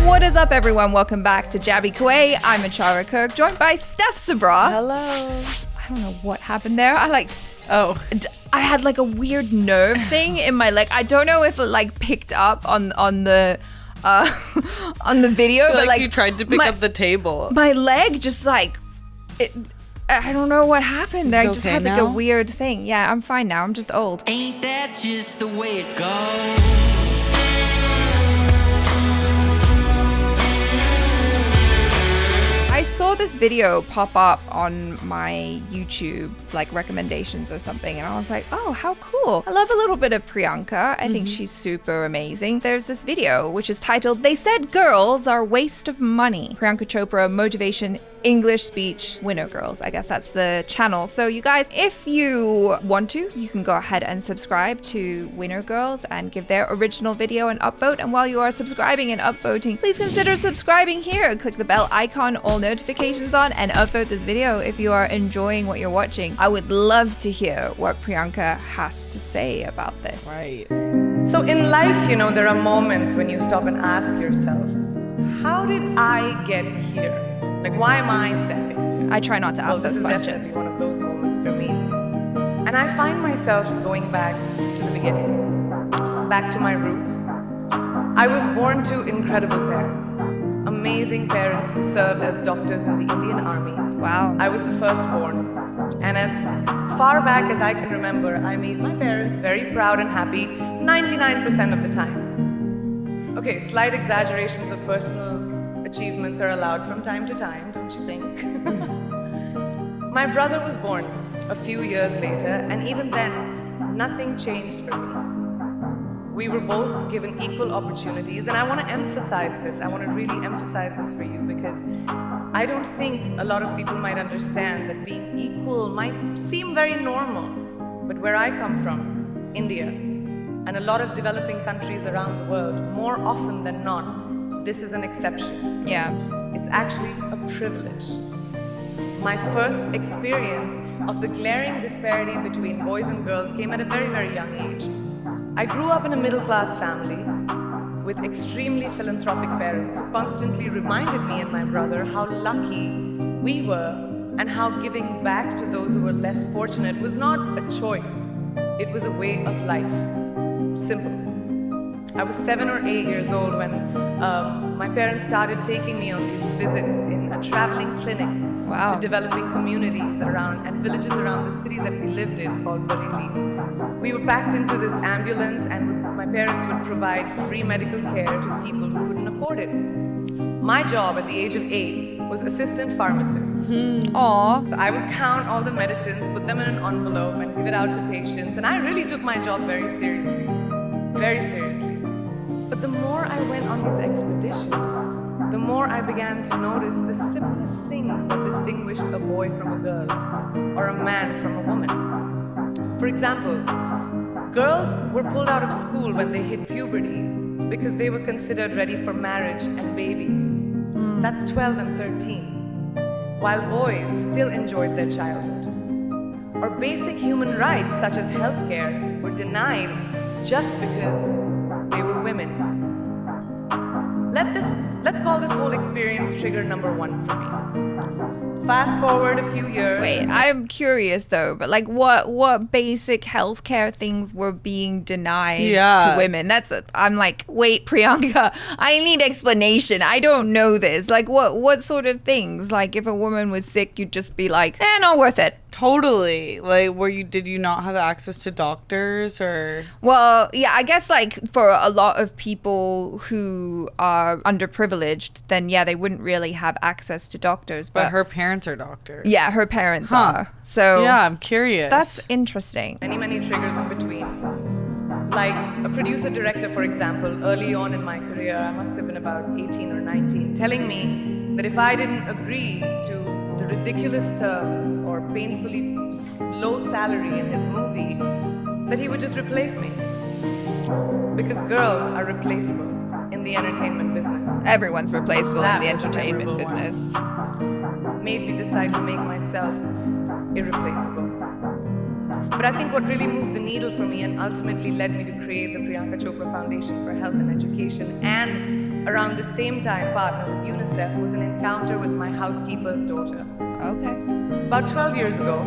What is up, everyone? Welcome back to Jaby KOAY. I'm ACHARA KIRK, joined by STEPH SABRAW. Hello. I don't know what happened there. I had like a weird nerve thing in my leg. I don't know if it like picked up on the video, but like you tried to pick up the table. My leg just like it. I don't know what happened. I just had like a weird thing. Yeah, I'm fine now. I'm just old. Ain't that just the way it goes? I saw this video pop up on my YouTube, like recommendations or something, and I was like, oh, how cool. I love a little bit of Priyanka. I think she's super amazing. There's this video which is titled, "They Said Girls Are Waste of Money." Priyanka Chopra, Motivation, English Speech, Winner Girls. I guess that's the channel. So you guys, if you want to, you can go ahead and subscribe to Winner Girls and give their original video an upvote. And while you are subscribing and upvoting, please consider subscribing here. Click the bell icon, all notifications on, and upvote this video if you are enjoying what you're watching. I would love to hear what Priyanka has to say about this. Right. So in life, you know, there are moments when you stop and ask yourself, how did I get here? Like, why am I standing here? I try not to ask those questions. questions. This is definitely one of those moments for me. And I find myself going back to the beginning, back to my roots. I was born to incredible parents, amazing parents who served as doctors in the Indian Army. Wow. I was the firstborn. And as far back as I can remember, I made my parents very proud and happy 99% of the time. Okay, slight exaggerations of personal achievements are allowed from time to time, don't you think? My brother was born a few years later, and even then, nothing changed for me. We were both given equal opportunities, and I want to emphasize this. I want to really emphasize this for you because I don't think a lot of people might understand that being equal might seem very normal. But where I come from, India, and a lot of developing countries around the world, more often than not, this is an exception. Yeah. It's actually a privilege. My first experience of the glaring disparity between boys and girls came at a very, very young age. I grew up in a middle-class family with extremely philanthropic parents who constantly reminded me and my brother how lucky we were and how giving back to those who were less fortunate was not a choice. It was a way of life. Simple. I was 7 or 8 years old when my parents started taking me on these visits in a traveling clinic to developing communities around and villages around the city that we lived in called Bareilly. We were packed into this ambulance and my parents would provide free medical care to people who couldn't afford it. My job at the age of 8 was assistant pharmacist. Aww. So I would count all the medicines, put them in an envelope and give it out to patients, and I really took my job very seriously. Very seriously. But the more I went on these expeditions, the more I began to notice the simplest things that distinguished a boy from a girl, or a man from a woman. For example, girls were pulled out of school when they hit puberty because they were considered ready for marriage and babies. That's 12 and 13, while boys still enjoyed their childhood. Or basic human rights such as healthcare were denied just because they were women. Let's call this whole experience trigger number 1 for me. Fast forward a few years. Wait, I'm curious though, but like what basic healthcare things were being denied to women? I'm like, wait, Priyanka, I need explanation. I don't know this. Like what sort of things? Like if a woman was sick, you'd just be like, not worth it. Totally. Like, did you not have access to doctors or? Well, yeah, I guess like for a lot of people who are underprivileged, then yeah, they wouldn't really have access to doctors. But her parents are doctors. Yeah, her parents are. So yeah, I'm curious. That's interesting. Many triggers in between. Like a producer director, for example, early on in my career, I must have been about 18 or 19, telling me that if I didn't agree to the ridiculous terms or painfully low salary in his movie, that he would just replace me. Because girls are replaceable in the entertainment business. Everyone's replaceable That in the was a entertainment memorable business. Made me decide to make myself irreplaceable. But I think what really moved the needle for me and ultimately led me to create the Priyanka Chopra Foundation for Health and Education, and around the same time partner with UNICEF, was an encounter with my housekeeper's daughter. Okay. About 12 years ago,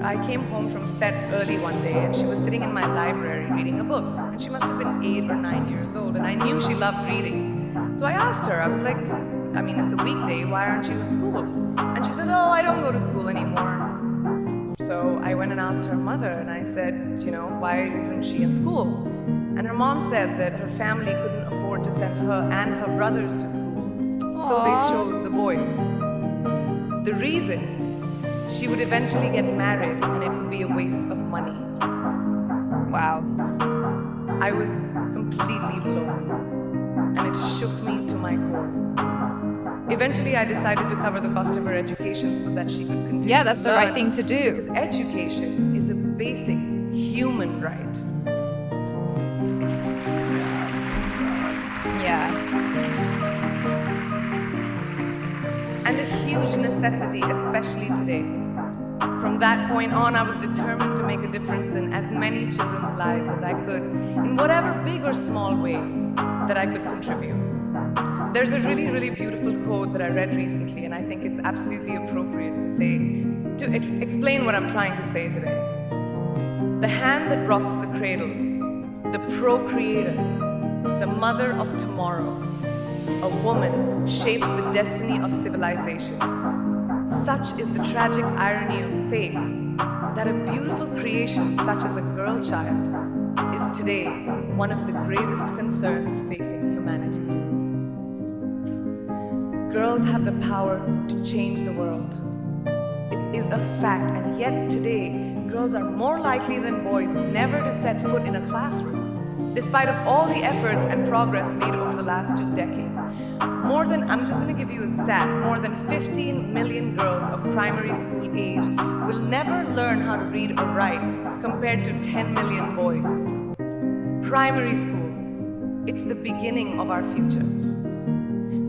I came home from set early one day and she was sitting in my library reading a book. And she must have been 8 or 9 years old, and I knew she loved reading. So I asked her, I was like, it's a weekday, why aren't you in school? And she said, oh, I don't go to school anymore. So I went and asked her mother, and I said, why isn't she in school? And her mom said that her family couldn't afford to send her and her brothers to school. So they chose the boys. The reason, she would eventually get married and it would be a waste of money. Wow. I was completely blown, and it shook me to my core. Eventually, I decided to cover the cost of her education so that she could continue. Yeah, that's to the learn, right thing to do. Because education is a basic human right. Yeah. And a huge necessity, especially today. From that point on, I was determined to make a difference in as many children's lives as I could, in whatever big or small way that I could contribute. There's a really, really beautiful quote that I read recently, and I think it's absolutely appropriate to explain what I'm trying to say today. The hand that rocks the cradle, the procreator, the mother of tomorrow, a woman shapes the destiny of civilization. Such is the tragic irony of fate that a beautiful creation such as a girl child is today one of the gravest concerns facing humanity. Girls have the power to change the world. It is a fact, and yet today, girls are more likely than boys never to set foot in a classroom, despite of all the efforts and progress made over the last 2 decades. I'm just going to give you a stat, more than 15 million girls of primary school age will never learn how to read or write compared to 10 million boys. Primary school, it's the beginning of our future.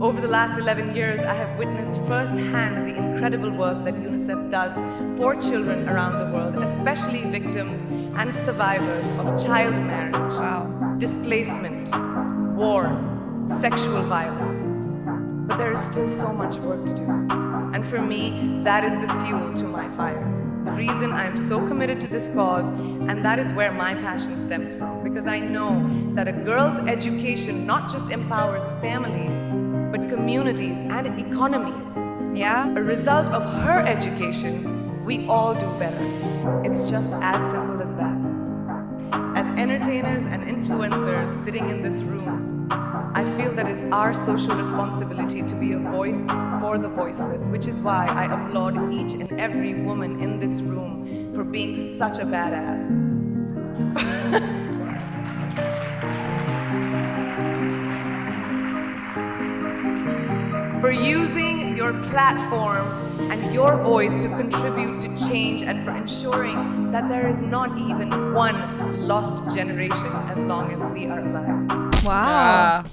Over the last 11 years, I have witnessed firsthand the incredible work that UNICEF does for children around the world, especially victims and survivors of child marriage, displacement, war, sexual violence. But there is still so much work to do. And for me, that is the fuel to my fire. The reason I am so committed to this cause, and that is where my passion stems from, because I know that a girl's education not just empowers families, but communities and economies. Yeah. A result of her education, we all do better. It's just as simple as that. As entertainers and influencers sitting in this room, I feel that it's our social responsibility to be a voice for the voiceless, which is why I applaud each and every woman in this room for being such a badass. For using your platform and your voice to contribute to change, and for ensuring that there is not even one lost generation as long as we are alive. Wow.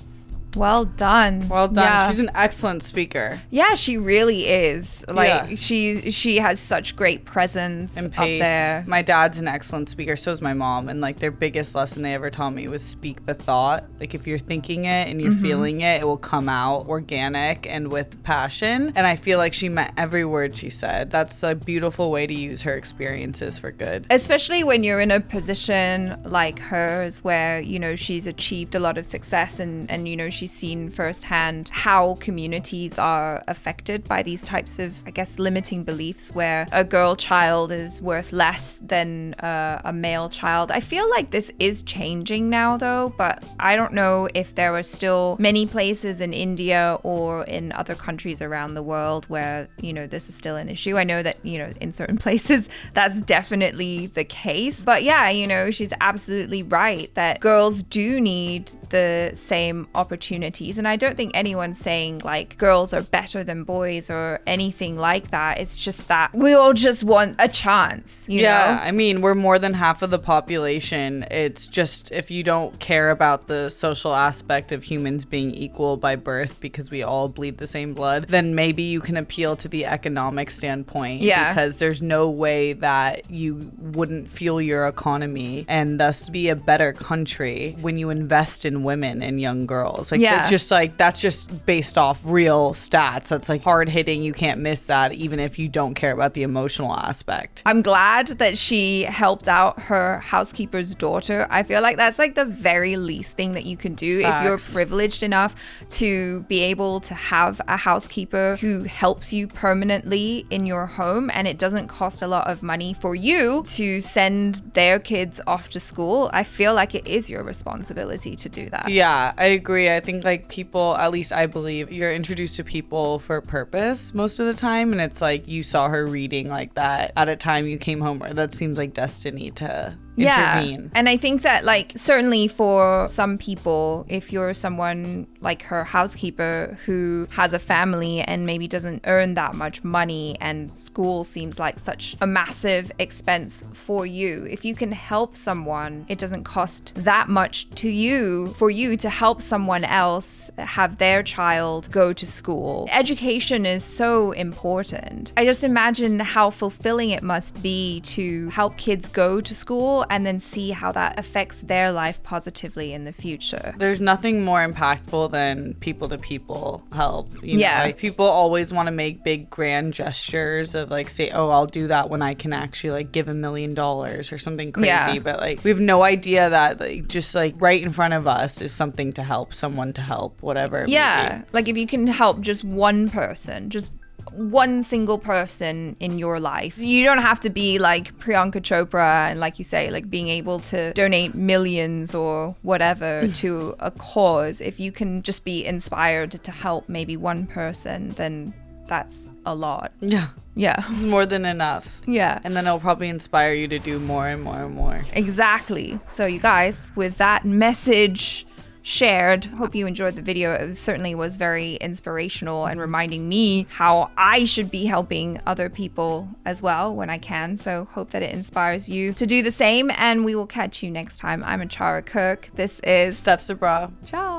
Well done. Well done. Yeah. She's an excellent speaker. Yeah, she really is. Like, Yeah. she has such great presence And up pace. there. My dad's an excellent speaker. So is my mom. And like their biggest lesson they ever taught me was speak the thought. Like if you're thinking it and you're feeling it, it will come out organic and with passion. And I feel like she meant every word she said. That's a beautiful way to use her experiences for good. Especially when you're in a position like hers where, she's achieved a lot of success and she's seen firsthand how communities are affected by these types of, I guess, limiting beliefs where a girl child is worth less than a male child. I feel like this is changing now though, but I don't know if there are still many places in India or in other countries around the world where, this is still an issue. I know that, in certain places that's definitely the case. But yeah, she's absolutely right that girls do need the same opportunities opportunities. And I don't think anyone's saying like girls are better than boys or anything like that. It's just that we all just want a chance, you know? I mean, we're more than half of the population. It's just if you don't care about the social aspect of humans being equal by birth because we all bleed the same blood, then maybe you can appeal to the economic standpoint. Yeah. Because there's no way that you wouldn't fuel your economy and thus be a better country when you invest in women and young girls. Like, Yeah. it's just like, that's just based off real stats. That's like hard hitting. You can't miss that even if you don't care about the emotional aspect. I'm glad that she helped out her housekeeper's daughter. I feel like that's like the very least thing that you can do if you're Facts. privileged enough to be able to have a housekeeper who helps you permanently in your home, and it doesn't cost a lot of money for you to send their kids off to school. I feel like it is your responsibility to do that. Yeah, I agree. I think like people, at least I believe, you're introduced to people for a purpose most of the time. And it's like you saw her reading like that at a time you came home. That seems like destiny to intervene. And I think that like certainly for some people, if you're someone like her housekeeper who has a family and maybe doesn't earn that much money and school seems like such a massive expense for you, if you can help someone, it doesn't cost that much to you for you to help someone else have their child go to school. Education is so important. I just imagine how fulfilling it must be to help kids go to school and then see how that affects their life positively in the future. There's nothing more impactful than people to people help. You know, Yeah. like people always want to make big grand gestures of like say, oh, I'll do that when I can actually like give $1 million or something crazy. Yeah. But like we have no idea that like, just like right in front of us is something to help someone to help, whatever it may Yeah, be. like if you can help just one person, just one single person in your life. You don't have to be like Priyanka Chopra and like you say, like being able to donate millions or whatever to a cause. If you can just be inspired to help maybe one person, then that's a lot. Yeah. Yeah. It's more than enough. Yeah. And then it'll probably inspire you to do more and more and more. Exactly. So you guys, with that message shared, hope you enjoyed the video. It certainly was very inspirational and reminding me how I should be helping other people as well when I can. So hope that it inspires you to do the same, and we will catch you next time. I'm ACHARA KIRK. This is STEPH. Ciao.